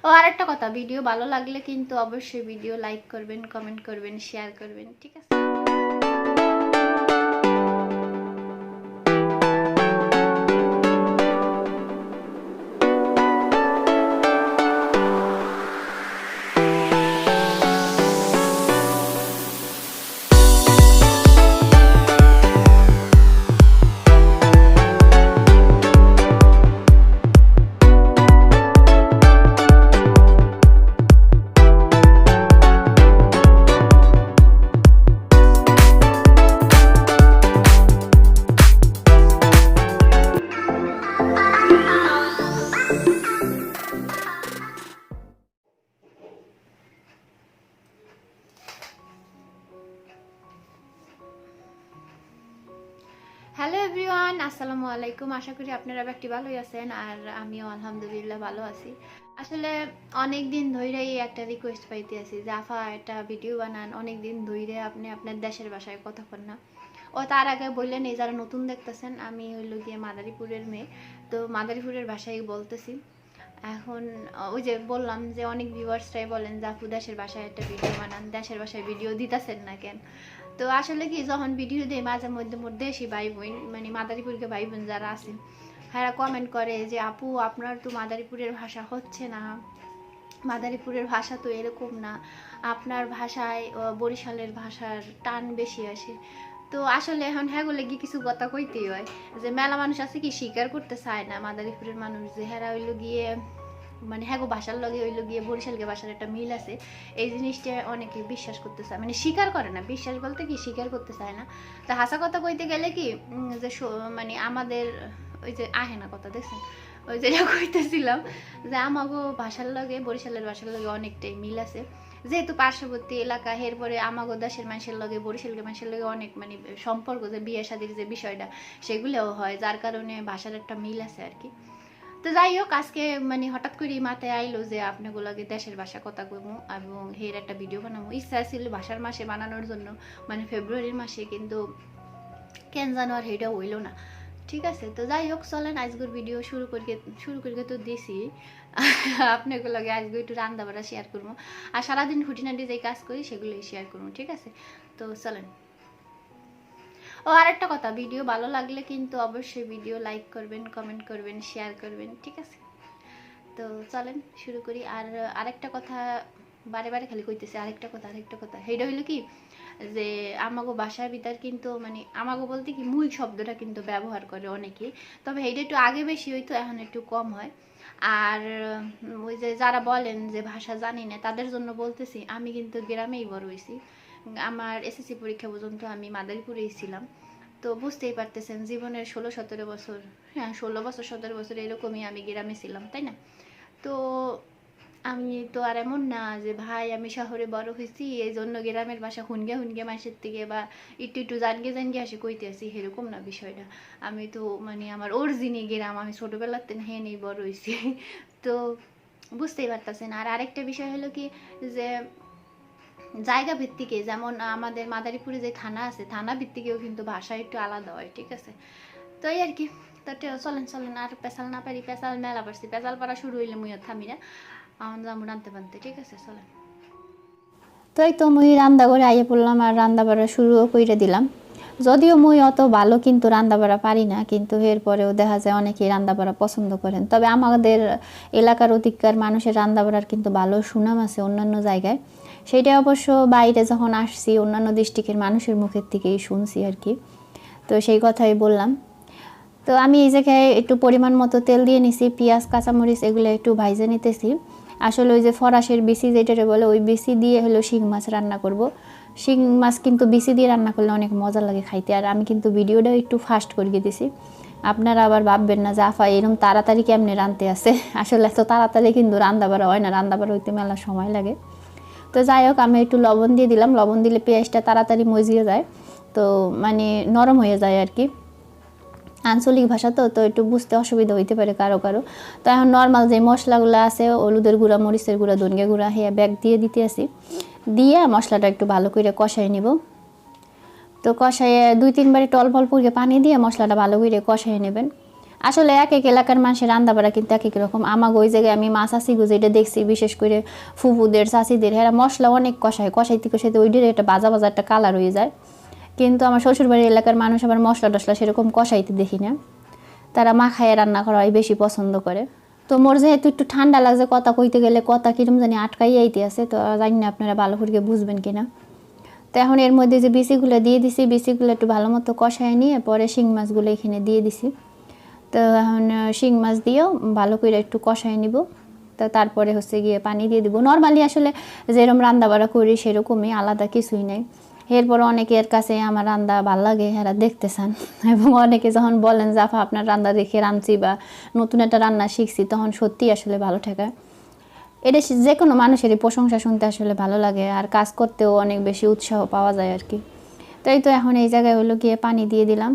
ও আরেকটা কথা, ভিডিও ভালো লাগলে কিন্তু অবশ্যই ভিডিও লাইক করবেন, কমেন্ট করবেন, শেয়ার করবেন, ঠিক আছে? হ্যালো এভরিওয়ান, আসসালামু আলাইকুম। আশা করি আপনারা একটি ভালোই আছেন আর আমিও আলহামদুলিল্লাহ ভালো আছি। আসলে অনেক দিন ধরেই একটা রিকোয়েস্ট পাইতে আছি যে আফা একটা ভিডিও বানান, অনেক দিন ধরে আপনি আপনার দেশের ভাষায় কথা কন না। ও তার আগে বললেন, এই যারা নতুন দেখতেছেন আমি হইলো গিয়ে মাদারীপুরের মেয়ে, তো মাদারীপুরের ভাষায় বলতেছি। এখন ওই যে বললাম যে অনেক ভিউয়ার্সরাই বলেন যে আপু দেশের ভাষায় একটা ভিডিও বানান, দেশের ভাষায় ভিডিও দিতেছেন না কেন? তো আসলে কি, যখন ভিডিও দেয় মাঝে মধ্যে মোর দেশি ভাই বোন মানে মাদারীপুরকে ভাই বোন যারা আছেন তারা কমেন্ট করে যে আপু আপনার তো মাদারীপুরের ভাষা হচ্ছে না, মাদারীপুরের ভাষা তো এরকম না, আপনার ভাষায় বরিশালের ভাষার টান বেশি আসে। তো আসলে এখন হ্যাঁ বলে গিয়ে কিছু কথা কইতেই হয় যে মেলা মানুষ আছে কি স্বীকার করতে চায় না মাদারীপুরের মানুষ যে হ্যাঁ হইলো গিয়ে মানে হ্যাঁ ভাষার লগে হইলো গিয়ে বরিশালকে ভাষার একটা মিল আছে। এই জিনিসটা অনেকে বিশ্বাস করতে চায়, মানে স্বীকার করে না, বিশ্বাস বলতে কি স্বীকার করতে চায় না। তো হাসা কথা কইতে গেলে কি যে মানে আমাদের ওই যে আহে না কথা দেখছেন, ওই যেটা কইতেছিলাম যে আমাগো ভাষার লগে বরিশালের ভাষার লগে অনেকটাই মিল আছে, যেহেতু পার্শ্ববর্তী এলাকা। এরপরে আমাগো দেশের মানুষের লগে বরিশালের মানুষের লগে অনেক মানে সম্পর্ক, যে বিয়ে শাদীর যে বিষয়টা সেগুলোও হয়, যার কারণে ভাষার একটা মিল আছে আর কি। তো যাই হোক, আজকে মানে হঠাৎ করে মাথায় আইলো যে আপনাগুলোকে দেশের ভাষা কথা কইবো এবং হের একটা ভিডিও বানাবো। ইচ্ছা ছিল ভাষার মাসে বানানোর জন্য, মানে ফেব্রুয়ারির মাসে, কিন্তু কেন জানো আর হেটা হইলো না। ঠিক আছে, তো যাই হোক চলেন আজকের ভিডিও শুরু করি তো দিছি আপনাগুলোকে আজকে একটু রান্না বাড়া শেয়ার করবো আর সারাদিন খুঁটিনাটি যে কাজ করি সেগুলোই শেয়ার করবো, ঠিক আছে? তো চলেন। ও আরেকটা কথা, ভিডিও ভালো লাগলে কিন্তু অবশ্যই ভিডিও লাইক করবেন, কমেন্ট করবেন, শেয়ার করবেন, ঠিক আছে? তো চলেন শুরু করি। আর আরেকটা কথা বারে বারে খালি কইতেছি, আরেকটা কথা সেইটা হইলো কি যে আমাগো বাসার ভিতর কিন্তু মানে আমাগো বলতে কি মুই শব্দটা কিন্তু ব্যবহার করে অনেকেই, তবে এইটা একটু আগে বেশি হইতো, এখন একটু কম হয়। আর ওই যে যারা বলেন যে ভাষা জানি না তাদের জন্য বলতেছি, আমি কিন্তু গ্রামেই বড় হয়েছি। আমার এসএসসি পরীক্ষা পর্যন্ত আমি মাদারীপুরেই ছিলাম। তো বুঝতেই পারতেছেন জীবনের 16-17 বছর, হ্যাঁ 16 বছর 17 বছর এরকমই আমি গ্রামে ছিলাম, তাই না? তো আমি তো আর এমন না যে ভাই আমি শহরে বড় হয়েছি এই জন্য গ্রামের ভাষা হুনগে মাসের থেকে বা একটু জানগে আসে কইতে আসি, এরকম না বিষয়টা। আমি তো মানে আমার অরিজিনি গ্রাম, আমি ছোটোবেলাতে হ্যাঁ নেই বড় হয়েছি তো বুঝতেই পারতেছেন। আর আরেকটা বিষয় হলো কি যে জায়গা ভিত্তিকে, যেমন আমাদের মাদারীপুরে যে থানা আছে, থানা ভিত্তিকেও কিন্তু ভাষা একটু আলাদা হয়, ঠিক আছে? তো এই আর কি। তো চলেন আর পেশাল না পারি, পেশাল মেলা পারছি, পেশাল পাড়া শুরু হইলে মুইও থামি না, আমার যাবো রানতে পানতে, ঠিক আছে? চলেন। তো এই তো মুই রান্না করে আইয়ে পড়লাম আর রান্না বাড়া শুরুও করে দিলাম। যদিও মুই অত ভালো কিন্তু রান্না বাড়া পারি না, কিন্তু এরপরেও দেখা যায় অনেকেই রান্না বাড়া পছন্দ করেন। তবে আমাদের এলাকার অধিকার মানুষের রান্না বাড়ার কিন্তু ভালো সুনাম আছে অন্যান্য জায়গায়। সেইটা অবশ্য বাইরে যখন আসছি অন্যান্য ডিস্ট্রিক্টের মানুষের মুখের থেকেই শুনছি আর কি, তো সেই কথাই বললাম। তো আমি এই জায়গায় একটু পরিমাণ মতো তেল দিয়ে নিছি, পেঁয়াজ কাঁচামরিচ এগুলো একটু ভাইজে নিতেছি। আসলে ওই যে ফরাসের বিসি যেটা বলে ওই বিসি দিয়ে হলো শিং মাছ রান্না করব। শিং মাছ কিন্তু বিসি দিয়ে রান্না করলে অনেক মজা লাগে খাইতে। আর আমি কিন্তু ভিডিওটা একটু ফাস্ট করিয়ে দিছি, আপনারা আবার ভাববেন না যে আফা এরকম তাড়াতাড়ি কেমনে রাঁধতে আসে। আসলে এত তাড়াতাড়ি কিন্তু রান্না বাড়া হয় না, রান্না বাড়া হইতে মেলা সময় লাগে। তো যাই হোক, আমি একটু লবণ দিয়ে দিলাম, লবণ দিলে পেঁয়াজটা তাড়াতাড়ি মজিয়ে যায়, তো মানে নরম হয়ে যায় আর কি। আঞ্চলিক ভাষা তো একটু বুঝতে অসুবিধা হইতে পারে কারো। তো এখন নর্মাল যে মশলাগুলো আছে, হলুদের গুঁড়া, মরিচের গুঁড়া, ধনিয়া গুঁড়া হ্যাঁ ব্যাগ দিয়ে দিতে আসি, দিয়ে মশলাটা একটু ভালো করে কষাই নিব। তো কষাইয়ে 2-3 বারে টল করে পানি দিয়ে মশলাটা ভালো করে কষাই নেবেন। আসলে এক এক এলাকার মানুষের রান্না বাড়া কিন্তু এক এক রকম। আমাকে ওই জায়গায় আমি মাছ আসি যেটা দেখছি, বিশেষ করে ফুফুদের চাচিদের, এরা মশলা অনেক কষাইতে ওইটার একটা বাজা একটা কালার হয়ে যায়। কিন্তু আমার শ্বশুরবাড়ির এলাকার মানুষ আবার মশলা টশলা সেরকম কষাইতে দেখি না, তারা মাখায় রান্না করাই বেশি পছন্দ করে। তো মোর যেহেতু একটু ঠান্ডা লাগছে, কথা কইতে গেলে কথা কিরম জানি আটকাই আইতে আছে, তো জানি না আপনারা ভালো করে বুঝবেন কিনা। তো এখন এর মধ্যে যে বিচিগুলো দিয়ে দিছি, বিচিগুলো একটু ভালো মতো কষায় নিয়ে পরে শিং মাছগুলো এখানে দিয়ে দিছি। তো এখন শিং মাছ দিয়েও ভালো করে একটু কষায় নিব। তো তারপরে হচ্ছে গিয়ে পানি দিয়ে দিব। নর্মালি আসলে যেরকম রান্না বাড়া করি সেরকমই, আলাদা কিছুই নেই। এরপর অনেকের কাছে আমার রান্না ভালো লাগে, এরা দেখতে চান, এবং অনেকে যখন বলেন যে আপা আপনার রান্না দেখে রাঁধছি বা নতুন একটা রান্না শিখছি, তখন সত্যিই আসলে ভালো ঠেকায়। এটা যে কোনো মানুষেরই প্রশংসা শুনতে আসলে ভালো লাগে, আর কাজ করতেও অনেক বেশি উৎসাহ পাওয়া যায় আর কি। তাই তো এখন এই জায়গায় হলো গিয়ে পানি দিয়ে দিলাম,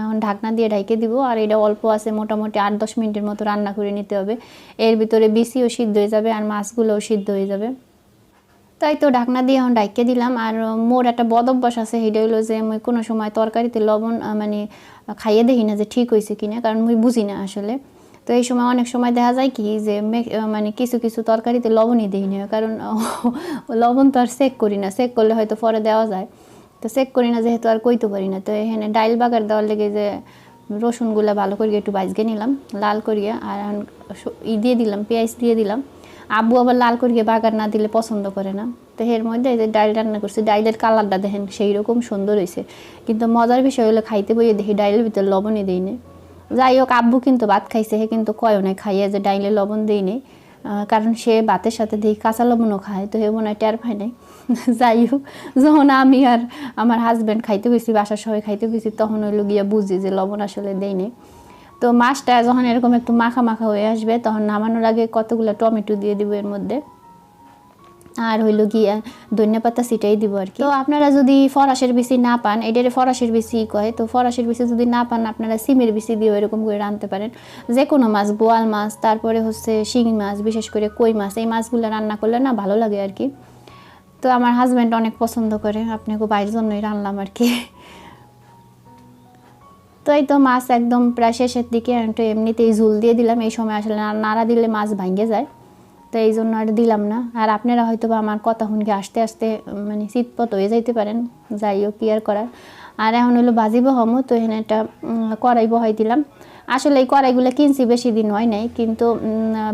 এখন ঢাকনা দিয়ে ঢাইকে দিব। আর এটা অল্প আছে, মোটামুটি 8-10 মিনিটের মতো রান্না করে নিতে হবে। এর ভিতরে বিচিও সিদ্ধ হয়ে যাবে আর মাছগুলোও সিদ্ধ হয়ে যাবে। তাই তো ঢাকনা দিয়ে এখন ঢাইকে দিলাম। আর মোর একটা বদ অভ্যাস আছে, সেটা হলো যে মুই কোনো সময় তরকারিতে লবণ মানে খাইয়ে দেখি না যে ঠিক হয়েছে কিনা, কারণ মুই বুঝি না আসলে। তো এই সময় অনেক সময় দেখা যায় কি যে মানে কিছু কিছু তরকারিতে লবণই দিই না, কারণ লবণ তো আর চেক করি না, চেক করলে হয়তো পরে দেওয়া যায়, তো চেক করি না যেহেতু আর কইতে পারি না। তো এখানে ডাইল বাগার দেওয়ার লেগে যে রসুনগুলো ভালো করিয়ে একটু ভাজকে নিলাম লাল করিয়া, আর দিয়ে দিলাম পেঁয়াজ দিয়ে দিলাম। আব্বু আবার লাল করিয়ে বাগার না দিলে পছন্দ করে না। তো এর মধ্যে এই যে ডাইল রান্না করছি, ডাইলের কালারটা দেখেন সেই রকম সুন্দর হয়েছে, কিন্তু মজার বিষয় হলো খাইতে বইয়ে দেখি ডাইলের ভিতরে লবণই দিই না। যাই হোক, আব্বু কিন্তু ভাত খাইছে, হে কিন্তু কয়ও নাই খাইয়ে যে ডাইলে লবণ দিই নেই, কারণ সে ভাতের সাথে দেখি কাঁচা লবণও খায়, তো হে মনে হয় টের পায় নাই। যাই হোক, যখন আমি আর আমার হাজব্যান্ড খাইতে গেছি, বাসার সবাই খাইতে গেছি, তখন হইলো গিয়া বুঝি যে লবণ আসলে দেই নেই। তো মাছটা যখন এরকম একটু মাখা মাখা হয়ে আসবে, তখন নামানোর আগে কতগুলো টমেটো দিয়ে দিব এর মধ্যে, আর হইলো গিয়া ধনিয়া পাতা ছিটাই দিব আর কি। তো আপনারা যদি ফরাসের বিচি না পান, এটারে ফরাসের বিচি কয়, তো ফরাসের বিচি যদি না পান আপনারা সিমের বিচি দিয়ে এরকম করে রাঁধতে পারেন। যে কোনো মাছ, বোয়াল মাছ, তারপরে হচ্ছে শিং মাছ, বিশেষ করে কই মাছ, এই মাছগুলো রান্না করলে না ভালো লাগে আর কি। তো আমার হাজব্যান্ড অনেক পছন্দ করে, আপনাকে বাইরের জন্যই রান্নাম আর কি। তো এই তো মাছ একদম প্রায় শেষের দিকে, একটু এমনিতেই ঝুল দিয়ে দিলাম। এই সময় আসলে নাড়া দিলে মাছ ভাঙে যায়, তো এই জন্য আর দিলাম না। আর আপনারা হয়তো বা আমার কথা শুনকে আস্তে আস্তে মানে চিৎপত হয়ে যাইতে পারেন, যাই হোক কি আর করার। আর এখন হলো ভাজিব হমো, তো এখানে একটা কড়াই বহাই দিলাম। আসলে এই কড়াইগুলো কিনছি বেশি দিন হয় নাই, কিন্তু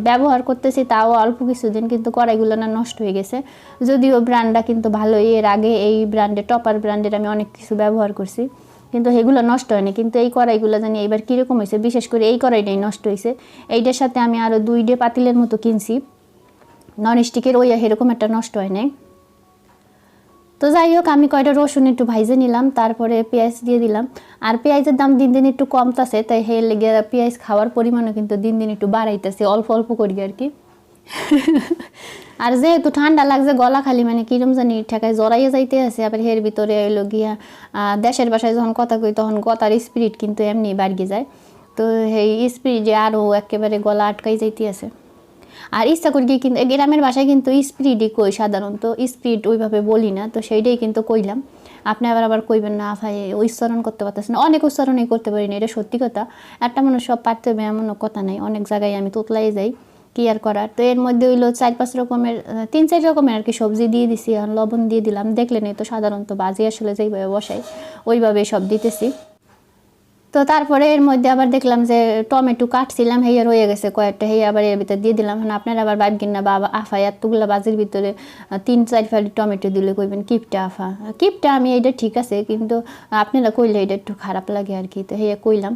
ব্যবহার করতেছি তাও অল্প কিছুদিন, কিন্তু কড়াইগুলো না নষ্ট হয়ে গেছে। যদিও ব্র্যান্ডটা কিন্তু ভালোই, এর আগে এই ব্র্যান্ডে টপার ব্র্যান্ডের আমি অনেক কিছু ব্যবহার করছি, কিন্তু এগুলো নষ্ট হয়নি। কিন্তু এই কড়াইগুলো জানি এইবার কীরকম হয়েছে, বিশেষ করে এই কড়াইটাই নষ্ট হয়েছে। এইটার সাথে আমি আরও 2 পাতিলের মতো কিনছি ননস্টিকের, ওই এরকম একটা নষ্ট হয় নাই। তো যাই হোক, আমি কয়টা রসুন একটু ভাইজে নিলাম, তারপরে পেঁয়াজ দিয়ে দিলাম। আর পেঁয়াজের দাম দিন দিন একটু কমতেছে, তাই হে লেগে পেঁয়াজ খাওয়ার পরিমাণও কিন্তু দিন দিন একটু বাড়াইতেছে, অল্প অল্প করি আর কি। আর যেহেতু ঠান্ডা লাগছে, গলা খালি মানে কিরম জানি ঠেকায় জড়াইয়ে যাইতে আছে। আবার এর ভিতরে এলো গিয়া দেশের বাসায় যখন কথা কই, তখন কথার স্পিরিট কিন্তু এমনি বাড়িয়ে যায়, তো এই স্পিরিটে আরও একেবারে গলা আটকাই যাইতে আছে। আর ইচ্ছা করি কিন্তু গ্রামের ভাষায় কিন্তু স্পিরিটই কই, সাধারণত স্পিরিট ওইভাবে বলি না, তো সেইটাই কিন্তু কইলাম। আপনি আবার কইবেন না ভাই উচ্চারণ করতে পারতেছেন না, অনেক উচ্চারণই করতে পারি না, এটা সত্যি কথা। একটা মানুষ সব পারতে হবে এমনও কথা নাই, অনেক জায়গায় আমি তোতলাই যাই, কি আর করার। তো এর মধ্যে হইলো 4-5 রকমের 3-4 রকমের আর কি সবজি দিয়ে দিছি, আর লবণ দিয়ে দিলাম। দেখলেন এই তো সাধারণত বাজি আসলে যেইভাবে বসাই ওইভাবে সব দিতেছি। তো তারপরে এর মধ্যে আবার দেখলাম যে টমেটো কাটছিলাম, হেয়া রয়ে গেছে কয়েকটা, হেয়া আবার এর ভিতরে দিয়ে দিলাম। আপনারা আবার ভাববেন না বাবা আফা এতগুলো বাজির ভিতরে 3-4 ফালি টমেটো দিলে কইবেন কিপটা আফা। কিপটা আমি এইটা ঠিক আছে, কিন্তু আপনারা কইলে এটা একটু খারাপ লাগে আর কি, তো হেয়া কইলাম।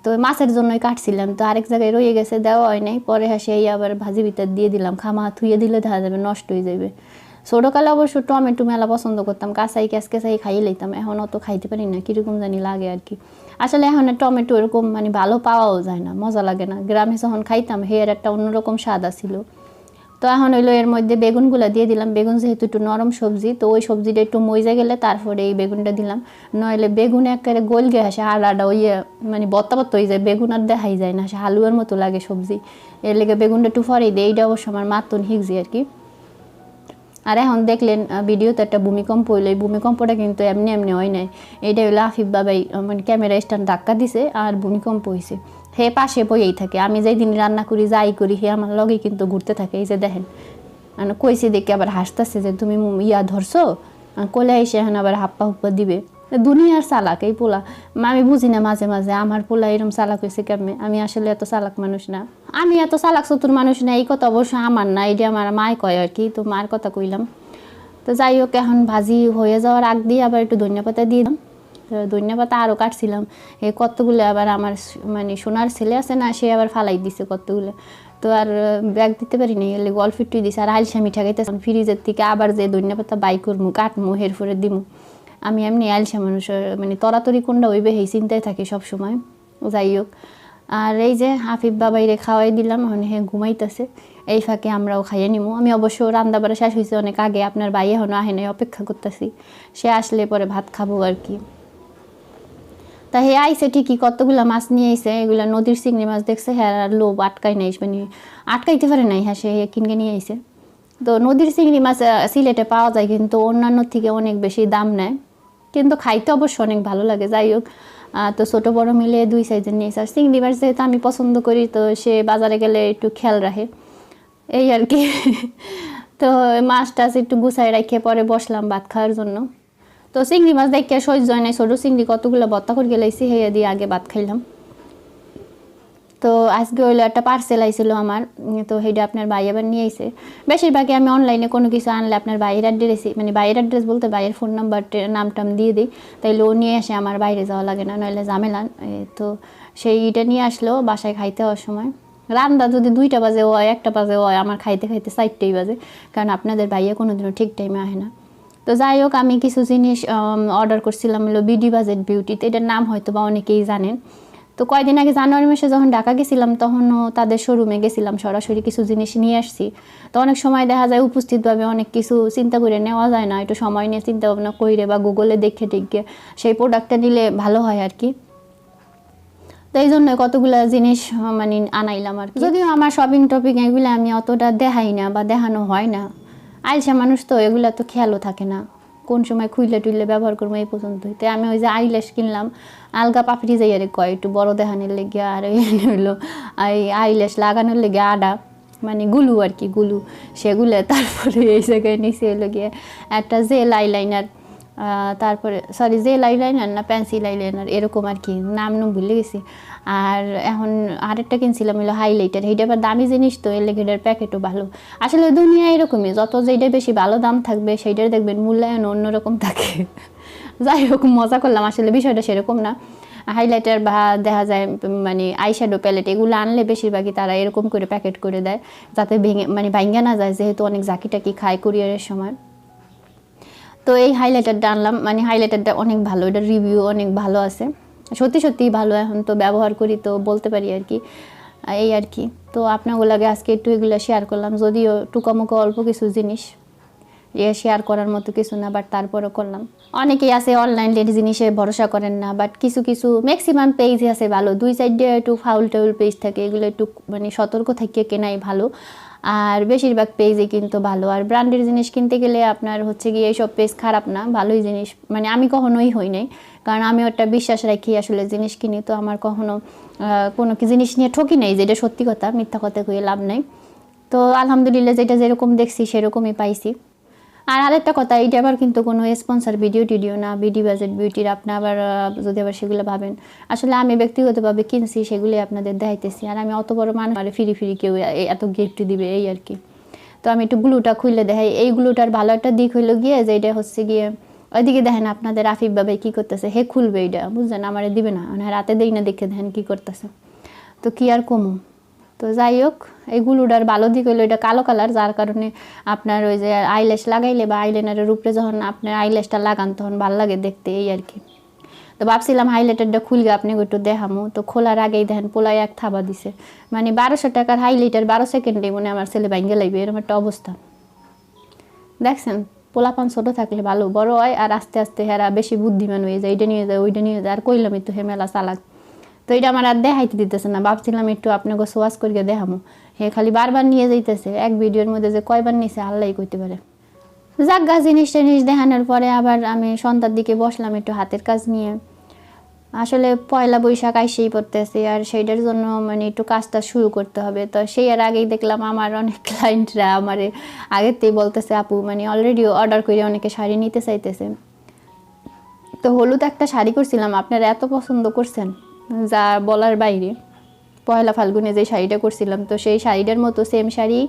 তো মাছের জন্যই কাটছিলাম, তো আরেক জায়গায় রয়ে গেছে, দেওয়া হয় নাই। পরে সেই আবার ভাজি ভিতর দিয়ে দিলাম, খামা থুয়ে দিলে দেখা যাবে নষ্ট হয়ে যাবে। ছোটোকালে অবশ্য টমেটো মেলা পছন্দ করতাম, কাঁচাই ক্যাঁচাই খাইয়ে লইতাম, এখন অত খাইতে পারি না, কীরকম জানি লাগে আর কি। আসলে এখন টমেটো এরকম মানে ভালো পাওয়াও যায় না, মজা লাগে না। গ্রামে যখন খাইতাম হের একটা অন্যরকম স্বাদ ছিল। তো এখন হইলো এর মধ্যে বেগুনগুলো দিয়ে দিলাম। বেগুন যেহেতু একটু নরম সবজি, তো ওই সবজিটা একটু মজে গেলে তারপরে এই বেগুনটা দিলাম, নইলে বেগুন একেবারে গোল গে আসে, আলাদা ওই মানে বত্তা হয়ে যায়, বেগুন আর দেখাই যায় না, হালুয়ার মতো লাগে সবজি। এর লেগে বেগুনটা একটু ফরেই দেয়, এইটা অবশ্য আমার মাতন হিগজি আর কি। আর এখন দেখলেন ভিডিওতে একটা ভূমিকম্প হইলো, এই ভূমিকম্পটা কিন্তু এমনি এমনি হয় নাই, এইটা হইলো আফিফ বাবাই মানে ক্যামেরা স্ট্যান্ড ধাক্কা দিছে আর ভূমিকম্প হয়েছে। হে পাশে বইয়েই থাকে, আমি যেই দিন রান্না করি যাই করি হে আমার লগেই কিন্তু ঘুরতে থাকে। এই যে দেখেন মানে কইছি দেখে আবার হাসতেছে যে তুমি ইয়া ধরছো, কোলে এসে এখন আবার হাপ্পা হুপ্পা দিবে। দুনিয়ার চালাক এই পোলা, আমি বুঝি না মাঝে মাঝে আমার পোলা এরকম চালাক হয়েছে কেমনে। আমি আসলে এত চালাক মানুষ না, আমি এত চালাক চতুর মানুষ না। এই কথা অবশ্য আমার না, এটা আমার মায় কয় আর কি, তো মার কথা কইলাম। তো যাই হোক এখন ভাজি হয়ে যাওয়ার আগ দিয়ে আবার একটু ধনিয়া পাতা দিয়ে দিলাম। তো ধনিয়া পাতা আরও কাটছিলাম, এই কতগুলো আবার আমার মানে সোনার ছেলে আছে না, সে আবার ফালাই দিছে কতগুলো, তো আর ব্যাগ দিতে পারি নি, এলে গল্প ফিটুই দিছে। আর আলসা মিঠা খাইতেছে ফ্রিজের থেকে আবার যে ধনিয়া পাতা বাই করমু কাটমু হেরফরে দিমু। আমি এমনি আলসা মানুষ, মানে তরাতরি কোনটা হইবে সেই চিন্তায় থাকি সবসময়। যাই হোক, আর এই যে হাফিফ বাবাইরে খাওয়াই দিলাম, মানে হে ঘুমাইতেছে। এই ফাঁকে আমরাও খাইয়ে নিমু। আমি অবশ্য রান্না বাড়া শেষ হয়েছে অনেক আগে, আপনার ভাই এখনও আহে নাই, অপেক্ষা করতেছি সে আসলে পরে ভাত খাবো আর কি। তা হে আইসে ঠিকই, কতগুলো মাছ নিয়ে আইসে, এগুলো নদীর চিংড়ি মাছ দেখছে, হ্যাঁ আর লোভ আটকাই নাই, মানে আটকাইতে পারে নাই, হ্যাঁ সে কিনে নিয়ে আইসে। তো নদীর চিংড়ি মাছ সিলেটে পাওয়া যায়, কিন্তু অন্যান্য থেকে অনেক বেশি দাম নেয়, কিন্তু খাইতে অবশ্য অনেক ভালো লাগে। যাই হোক, তো ছোটো বড়ো মিলে 2 সাইজের নিয়ে এসে, আর চিংড়ি মাছ যেহেতু আমি পছন্দ করি, তো সে বাজারে গেলে একটু খেয়াল রাখে এই আর কি। তো মাছ টাছ একটু গুছাই রাখে পরে বসলাম ভাত খাওয়ার জন্য। তো চিংড়ি মাছ দেখে সহ্য হয় নাই, ছোটো চিংড়ি কতগুলো ভর্তা করে গেলাইছি, হেয়ে দিয়ে আগে ভাত খাইলাম। তো আজকে হইলো একটা পার্সেল আইছিল আমার, তো সেইটা আপনার ভাই আবার নিয়ে আইছে। বেশিরভাগই আমি অনলাইনে কোনো কিছু আনলে আপনার ভাইয়ের অ্যাড্রেসই, মানে ভাইয়ের অ্যাড্রেস বলতে ভাইয়ের ফোন নাম্বার নাম টাম দিয়ে দিই, তাইলে ও নিয়ে আসে, আমার বাইরে যাওয়া লাগে না, নইলে ঝামেলা। তো সেইটা নিয়ে আসলো বাসায় খাইতে হওয়ার সময়। রান্না যদি 2টা বাজে হয় 1টা বাজে হয়, আমার খাইতে খাইতে 4টেই বাজে, কারণ আপনাদের ভাইয়া কোনোদিনও ঠিক টাইমে আসে না। তো যাই হোক, আমি কিছু জিনিস অর্ডার করছিলাম হলো বিডি বাজেট বিউটিতে, এটার নাম হয়তো বা অনেকেই জানেন। তো কয়দিন আগে জানুয়ারি মাসে যখন ঢাকা গেছিলাম, তখনও তাদের শোরুমে গেছিলাম, সরাসরি কিছু জিনিস নিয়ে আসছি। তো অনেক সময় দেখা যায় উপস্থিতভাবে অনেক কিছু চিন্তা করে নেওয়া যায় না, একটু সময় নিয়ে চিন্তা ভাবনা করে বা গুগলে দেখে টেকে সেই প্রোডাক্টটা নিলে ভালো হয় আর কি। তো এই জন্য কতগুলো জিনিস মানে আনাইলাম আর কি। যদিও আমার শপিং টপিং এগুলো আমি অতটা দেখাই না বা দেখানো হয় না, আইসা মানুষ তো এগুলো তো খেয়ালও থাকে না, কোন সময় খুইলে টুইলে ব্যবহার করবো এই পর্যন্তই। তো আমি ওই যে আইল্যাশ কিনলাম, আলগা পাপড়ি যাই আর কয় একটু বড় দেখানোর লেগে, আর হইলো এই আইল্যাশ লাগানোর লেগে আডা, মানে গুলু আর কি, গুলু সেগুলো। তারপরে এই জায়গায় নিচে হলো গিয়ে একটা জেল আইলাইনার, তারপরে সরি জেল আইলাইনার না পেন্সিল আইলাইনার এরকম আর কি, নাম ভুলে গেছি। আর এখন আরেকটা কিনছিলাম হলো হাইলাইটার, এইটা আবার দামি জিনিস, তো এর লেগে এটার প্যাকেটও ভালো। আসলে দুনিয়া এরকমই, যত যেটা বেশি ভালো দাম থাকবে সেইটার দেখবেন মূল্যায়ন অন্যরকম থাকে। যাই হোক, মজা করলাম, আসলে বিষয়টা সেরকম না। হাইলাইটার বা দেখা যায় মানে আইশ্যাডো প্যালেট এগুলো আনলে বেশিরভাগই তারা এরকম করে প্যাকেট করে দেয়, যাতে ভেঙে মানে ভাঙ্গা না যায়, যেহেতু অনেক জাকি টাকি খায় কুরিয়ারের সময়। তো এই হাইলাইটারটা আনলাম, মানে হাইলাইটারটা অনেক ভালো, এটার রিভিউ অনেক ভালো আছে, সত্যি সত্যিই ভালো। এখন তো ব্যবহার করি তো বলতে পারি আর কি, এই আর কি। তো আপনাগুলোকে আজকে একটু এগুলো শেয়ার করলাম, যদিও টুকামুকা অল্প কিছু জিনিস, শেয়ার করার মতো কিছু না, বাট তারপরও করলাম। অনেকেই আছে অনলাইনের জিনিসে ভরসা করেন না, বাট কিছু কিছু ম্যাক্সিমাম পেজই আছে ভালো, 2 সাইড দিয়ে একটু ফাউল টাউল পেজ থাকে, এগুলো একটু মানে সতর্ক থেকে কেনাই ভালো। আর বেশিরভাগ পেজই কিন্তু ভালো। আর ব্র্যান্ডের জিনিস কিনতে গেলে আপনার হচ্ছে গিয়ে এইসব পেজ খারাপ না, ভালোই জিনিস, মানে আমি কখনোই হই নাই, কারণ আমি ওটা বিশ্বাস রাখি আসলে জিনিস কিনি। তো আমার কখনো কোনো জিনিস নিয়ে ঠকি নাই, যেটা সত্যি কথা, মিথ্যা কথা কয়ে লাভ নাই। তো আলহামদুলিল্লাহ যেটা যেরকম দেখছি সেরকমই পাইছি। আর আরেকটা কথা, এইটা আবার কিন্তু কোনো স্পন্সার ভিডিও টিডিও না, বিডি বাজেট বিউটির, আপনি আবার যদি আবার সেগুলো ভাবেন, আসলে আমি ব্যক্তিগতভাবে কিনছি সেগুলি আপনাদের দেখাইতেছি। আর আমি অত বড় মানুষ আর ফিরি ফিরি কেউ এত গিফট দিবে এই আর কি। তো আমি একটু গ্লুটা খুলে দেখাই, এই গ্লুটার ভালো একটা দিক হইলো গিয়ে যে এটা হচ্ছে গিয়ে, ওইদিকে দেখেন আপনাদের আফিফ বাবাই কী করতেছে, হে খুলবে এইটা বুঝছেন, আমারে দিবে না, মানে রাতে দেই না, দেখে দেখেন কী করতেছে, তো কি আর কমু। তো যাই হোক, এই গ্লুটার ভালো দিক হলো এটা কালো কালার, যার কারণে আপনার ওই যে আইল্যাশ লাগাইলে বা আইলাইনারের উপরে যখন আপনার আইল্যাশটা লাগান তখন ভালো লাগে দেখতে এই আর কি। তো ভাবছিলাম হাইলাইটারটা খুলবে আপনাকে একটু দেখামো, তো খোলার আগেই দেখেন পোলায় এক থাবা দিছে, মানে 1200 টাকার হাইলাইটার 12 সেকেন্ডে মনে আমার ছেলে ভাঙ্গে লাগবে এরকম একটা অবস্থা। দেখছেন, পোলাপান ছোটো থাকলে ভালো, বড় হয় আর আস্তে আস্তে হেরা বেশি বুদ্ধিমান হয়ে যায়, এইটা নিয়ে যায় ওইটা নিয়ে যায়, আর কইলাম একটু হেমেলা চালাক। তো এটা আমার আর দেখাইতে দিতেছে না, ভাবছিলাম একটু আপনাকে সোয়াজ করিয়ে দেখামো, হে খালি বারবার নিয়ে যাইতেছে, এক ভিডিওর মধ্যে যে কয়বার নিছে আল্লাহ কইতে পারে। জাগা জিনিস টিনিস দেখানোর পরে আবার আমি সন্ধ্যার দিকে বসলাম একটু হাতের কাজ নিয়ে। আসলে পয়লা বৈশাখ আইসেই পড়তেছে আর সেইটার জন্য মানে একটু কাজটা শুরু করতে হবে। তো সেই আর আগেই দেখলাম আমার অনেক ক্লায়েন্টরা আমার আগেতেই বলতেছে আপু মানে অলরেডি অর্ডার করে অনেকে শাড়ি নিতে চাইতেছে। তো হলুদ একটা শাড়ি করছিলাম, আপনারা এত পছন্দ করছেন যা বলার বাইরে। পয়লা ফাল্গুনে যে শাড়িটা করছিলাম, তো সেই শাড়িটার মতো সেম শাড়ি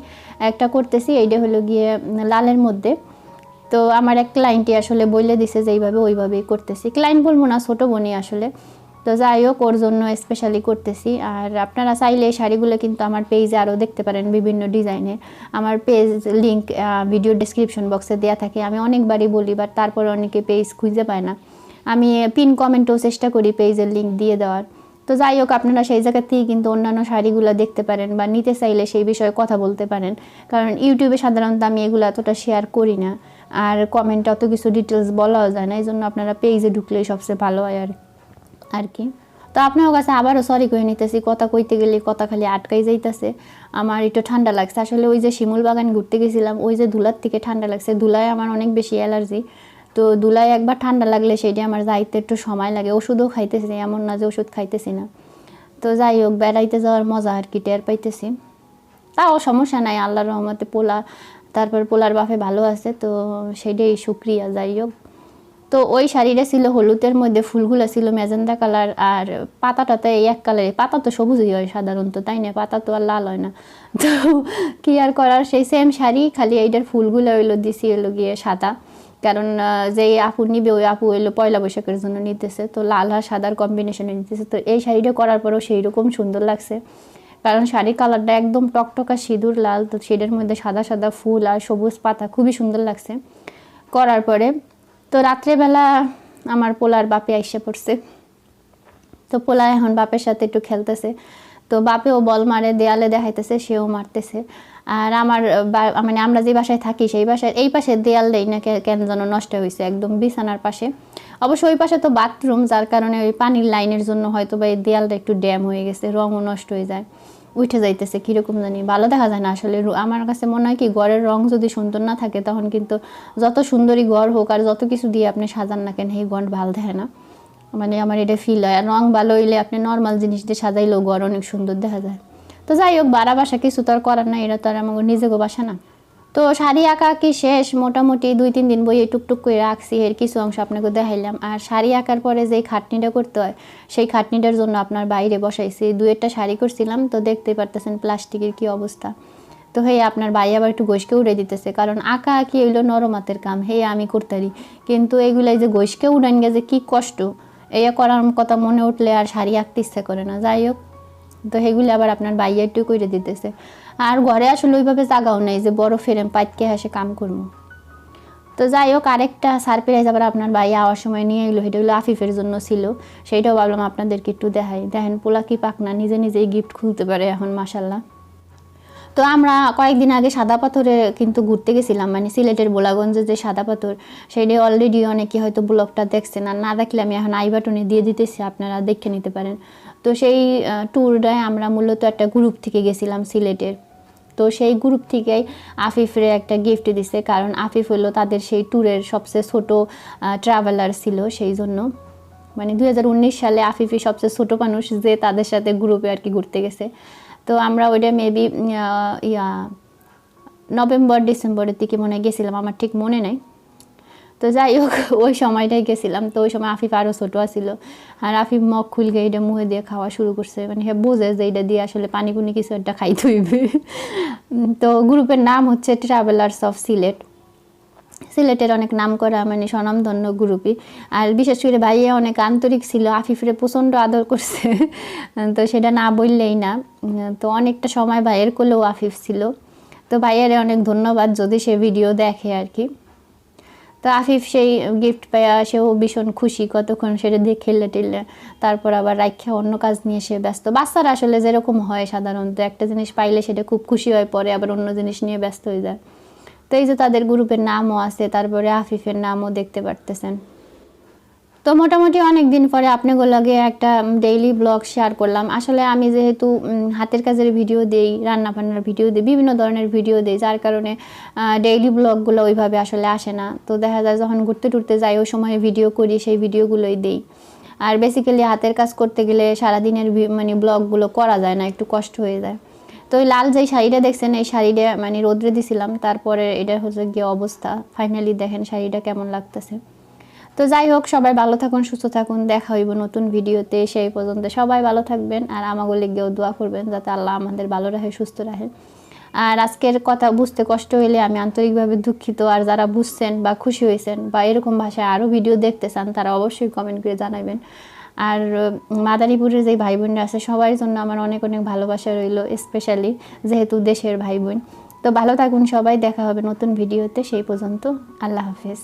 একটা করতেছি, এইটা হলো গিয়ে লালের মধ্যে। তো আমার এক ক্লায়েন্টই আসলে বলে দিছে যে এইভাবে ওইভাবেই করতেছি, ক্লায়েন্ট বলবো না, ছোটো বোনই আসলে। তো যাই হোক ওর জন্য স্পেশালি করতেছি। আর আপনারা চাইলে এই শাড়িগুলো কিন্তু আমার পেজে আরও দেখতে পারেন বিভিন্ন ডিজাইনের। আমার পেজ লিঙ্ক ভিডিও ডেসক্রিপশন বক্সে দেওয়া থাকে। আমি অনেকবারই বলি, বাট তারপরে অনেকে পেজ খুঁজে পায় না। আমি পিন কমেন্টেও চেষ্টা করি পেজের লিঙ্ক দিয়ে দেওয়ার। তো যাই হোক আপনারা সেই জায়গা থেকে কিন্তু অন্যান্য শাড়িগুলো দেখতে পারেন বা নিতে চাইলে সেই বিষয়ে কথা বলতে পারেন, কারণ ইউটিউবে সাধারণত আমি এগুলো এতটা শেয়ার করি না, আর কমেন্টে অত কিছু ডিটেলস বলাও যায় না। এই জন্য আপনারা পেজে ঢুকলেই সবচেয়ে ভালো হয় আর কি। তো আপনার কাছে আবারও সরি করে নিতেছি, কথা কইতে গেলে কথা খালি আটকাই যাইতেছে। আমার একটু ঠান্ডা লাগছে আসলে, ওই যে শিমুল বাগান ঘুরতে গেছিলাম, ওই যে ধুলার থেকে ঠান্ডা লাগছে। ধুলায় আমার অনেক বেশি অ্যালার্জি, তো ধুলায় একবার ঠান্ডা লাগলে সেটি আমার যাইতে একটু সময় লাগে। ওষুধও খাইতেছি, এমন না যে ওষুধ খাইতেছি না। তো যাই হোক বেড়াইতে যাওয়ার মজা আর কি টের পাইতেছি, তাও সমস্যা নাই, আল্লাহর রহমতে পোলা, তারপর পোলার বাপে ভালো আছে, তো সেটাই শুক্রিয়া। যাই হোক, তো ওই শাড়িটা ছিল হলুদের মধ্যে, ফুলগুলো ছিল ম্যাজেন্ডা কালার, আর পাতাটাতে এই এক কালারে। পাতা তো সবুজই হয় সাধারণত, তাই না? পাতা তো আর লাল হয় না। তো কি আর করার, সেই সেম শাড়ি, খালি এইটার ফুলগুলো হইলো দিছি হইলো গিয়ে সাদা, কারণ যে আপু নিবে ওই আপু হইলো পয়লা বৈশাখের জন্য নিতেছে, তো লাল আর সাদার কম্বিনেশনে নিতেছে। তো এই শাড়িটা করার পরেও সেই রকম সুন্দর লাগছে, কারণ শাড়ির কালারটা একদম টকটকা সিঁদুর লাল, তো সেটার মধ্যে সাদা সাদা ফুল আর সবুজ পাতা, খুবই সুন্দর লাগছে করার পরে। তো রাত্রেবেলা আমার পোলার বাপে আইসা পড়ছে, তো পোলা এখন বাপের সাথে একটু খেলতেছে। তো বাপেও বল মারে, দেয়ালে দেখাইতেছে, সেও মারতেছে। আর আমার মানে আমরা যে বাসায় থাকি সেই বাসায় এই পাশে দেয়ালটাই না কেন যেন নষ্ট হয়েছে, একদম বিছানার পাশে। অবশ্য ওই পাশে তো বাথরুম, যার কারণে ওই পানির লাইনের জন্য হয়তো বা এই দেয়ালটা একটু ড্যাম হয়ে গেছে, রঙও নষ্ট হয়ে যায়, উঠে যাইতেছে কীরকম জানি, ভালো দেখা যায় না আসলে। আমার কাছে মনে হয় কি, ঘরের রং যদি সুন্দর না থাকে তখন কিন্তু যত সুন্দরই ঘর হোক আর যত কিছু দিয়ে আপনি সাজান না কেন, এই ঘর ভালো দেখে না, মানে আমার এটা ফিল হয়। আর রং ভালো হইলে আপনি নর্মাল জিনিস দিয়ে সাজাইলেও ঘর অনেক সুন্দর দেখা যায়। তো যাই হোক, বাড়া বাসা কিছু তো আর করার না, এটা তো আর আমার নিজেকে বাসা না। তো শাড়ি আঁকা কি শেষ, মোটামুটি 2-3 দিন বইয়ে টুকটুক করে রাখছি, এর কিছু অংশ আপনাকে দেখাইলাম। আর শাড়ি আঁকার পরে যেই খাটনিটা করতে হয়, সেই খাটনিটার জন্য আপনার বাইরে বসাইছি। 2-1টা শাড়ি করছিলাম, তো দেখতেই পারতেছেন প্লাস্টিকের কি অবস্থা। তো হে আপনার ভাই আবার একটু গোশকে উড়ে দিতেছে, কারণ আঁকা আঁকি হইলো নরম হাতের কাম, হে আমি করতারি, কিন্তু এইগুলাই যে গোশকে উড়ান গেছে কি কষ্ট, এই করার কথা মনে উঠলে আর শাড়ি আঁকতে ইচ্ছে করে না। যাই হোক, তো সেগুলি আবার আপনার বাইরে একটু করে দিতেছে। আর ঘরে আসলে ওইভাবে জাগাও নেই যে বড় ফ্রেম পাইটকে হাসে কাম করবো। তো যাই হোক, আরেকটা সারপ্রাইজ আবার আপনার ভাই আওয়ার সময় নিয়ে এলো, সেটা হলো আফিফের জন্য ছিল, সেইটাও ভাবলাম আপনাদেরকে একটু দেখাই। দেখেন পোলা কি পাকনা, নিজে নিজেই গিফট খুলতে পারে এখন, মাশাল্লাহ। তো আমরা কয়েকদিন আগে সাদা পাথরে কিন্তু ঘুরতে গেছিলাম, মানে সিলেটের বোলাগঞ্জে যে সাদা পাথর, সেইটা অলরেডি অনেকে হয়তো ব্লগটা দেখছেন, আর না দেখলে আমি এখন আই বাটনে দিয়ে দিতেছি, আপনারা দেখে নিতে পারেন। তো সেই ট্যুরটায় আমরা মূলত একটা গ্রুপ থেকে গেছিলাম সিলেটের। তো সেই গ্রুপ থেকেই আফিফরে একটা গিফট দিছে, কারণ আফিফ হলো তাদের সেই ট্যুরের সবচেয়ে ছোট ট্রাভেলার ছিল, সেই জন্য মানে 2019 সালে আফিফই সবচেয়ে ছোট মানুষ যে তাদের সাথে গ্রুপে আর কি ঘুরতে গেছে। তো আমরা ওইটা মেবি নভেম্বর ডিসেম্বরের দিকে মনে গেছিলাম, আমার ঠিক মনে নাই। তো যাই হোক, ওই সময়টাই গেছিলাম। তো ওই সময় আফিফ আরও ছোটো আসিল, আর আফিফ মগ খুলকে এইটা মুখে দিয়ে খাওয়া শুরু করছে, মানে হ্যাঁ বোঝে যে এইটা দিয়ে আসলে পানি পুনি কিছু একটা খাইতে হইবে। তো গ্রুপের নাম হচ্ছে ট্রাভেলার্স অফ সিলেট, সিলেটের অনেক নাম করা মানে স্বনামধন্য গ্রুপই। আর বিশেষ করে ভাইয়া অনেক আন্তরিক ছিল, আফিফরে প্রচণ্ড আদর করছে, তো সেটা না বললেই না। তো অনেকটা সময় ভাইয়ের কোলেও আফিফ ছিল, তো ভাইয়ারে অনেক ধন্যবাদ যদি সে ভিডিও দেখে আর কি। তো আফিফ সেই গিফট পাইয়া সেও ভীষণ খুশি, কতক্ষণ সেটা দিয়ে খেললে টেললে, তারপর আবার রাখা অন্য কাজ নিয়ে সে ব্যস্ত। বাচ্চারা আসলে যেরকম হয় সাধারণত, একটা জিনিস পাইলে সেটা খুব খুশি হয়, পরে আবার অন্য জিনিস নিয়ে ব্যস্ত হয়ে যায়। তো এই যে তাদের গ্রুপের নামও আছে, তারপরে আফিফের নামও দেখতে পারতেছেন। তো মোটামুটি অনেক দিন পরে আপনাগুলোকে একটা ডেইলি ব্লগ শেয়ার করলাম। আসলে আমি যেহেতু হাতের কাজের ভিডিও দেই, রান্নাবান্নার ভিডিও দিই, বিভিন্ন ধরনের ভিডিও দিই, যার কারণে ডেইলি ব্লগগুলো ওইভাবে আসলে আসে না। তো দেখা যায় যখন ঘুরতে টুরতে যাই ওই সময় ভিডিও করি, সেই ভিডিওগুলোই দিই। আর বেসিক্যালি হাতের কাজ করতে গেলে সারাদিনের মানে ব্লগগুলো করা যায় না, একটু কষ্ট হয়ে যায়। তো ওই লাল যেই শাড়িটা দেখছেন এই শাড়িটা মানে রোদ্রে দিছিলাম, তারপরে এটা হচ্ছে গিয়ে অবস্থা। ফাইনালি দেখেন শাড়িটা কেমন লাগতেছে। তো যাই হোক, সবাই ভালো থাকুন, সুস্থ থাকুন, দেখা হইব নতুন ভিডিওতে। সেই পর্যন্ত সবাই ভালো থাকবেন আর আমাকে লিগেও দোয়া করবেন যাতে আল্লাহ আমাদের ভালো রাখে, সুস্থ রাখে। আর আজকের কথা বুঝতে কষ্ট হইলে আমি আন্তরিকভাবে দুঃখিত। আর যারা বুঝছেন বা খুশি হয়েছেন বা এরকম ভাষায় আরও ভিডিও দেখতে চান তারা অবশ্যই কমেন্ট করে জানাবেন। আর মাদারীপুরের যে ভাই বোনরা আছে সবার জন্য আমার অনেক অনেক ভালোবাসা রইল, স্পেশালি যেহেতু দেশের ভাই বোন। তো ভালো থাকুন সবাই, দেখা হবে নতুন ভিডিওতে। সেই পর্যন্ত আল্লাহ হাফেজ।